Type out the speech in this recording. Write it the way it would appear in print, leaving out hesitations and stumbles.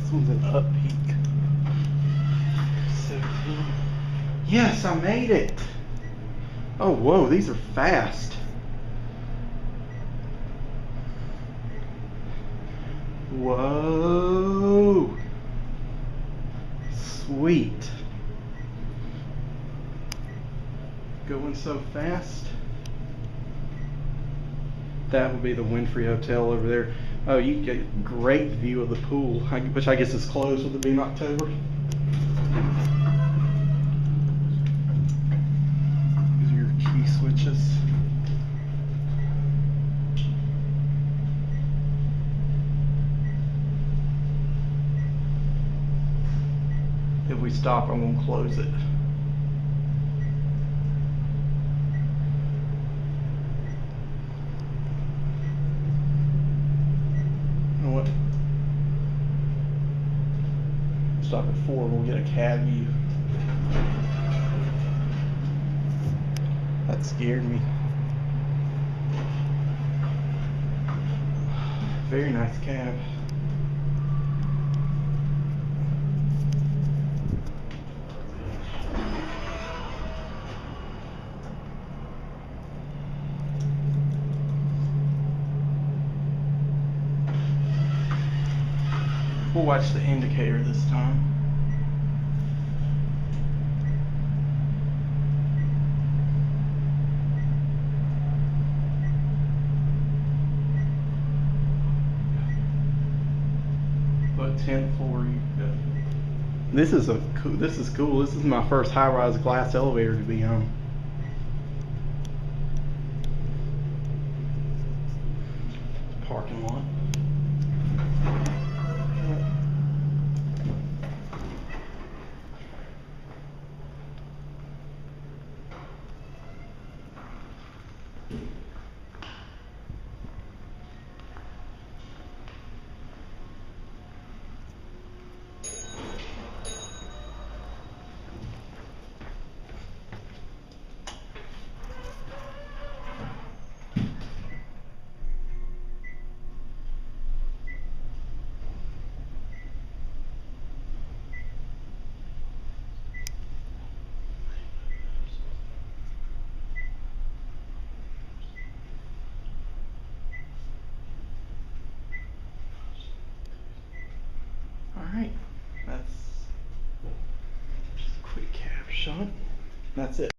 This one's an up peak. 17. Yes, I made it. Oh, whoa, these are fast. Whoa. Sweet. Going so fast. That would be the Winfrey Hotel over there. Oh, you get a great view of the pool, which I guess is closed with it being October. These are your key switches. If we stop, I won't close it. Stop at 4, we'll get a cab view. That scared me. Very nice cab. We'll watch the indicator this time. What 10th floor you got? This is cool. This is cool. This is my first high-rise glass elevator to be on. Parking lot. Alright, that's just a quick cab shot. That's it.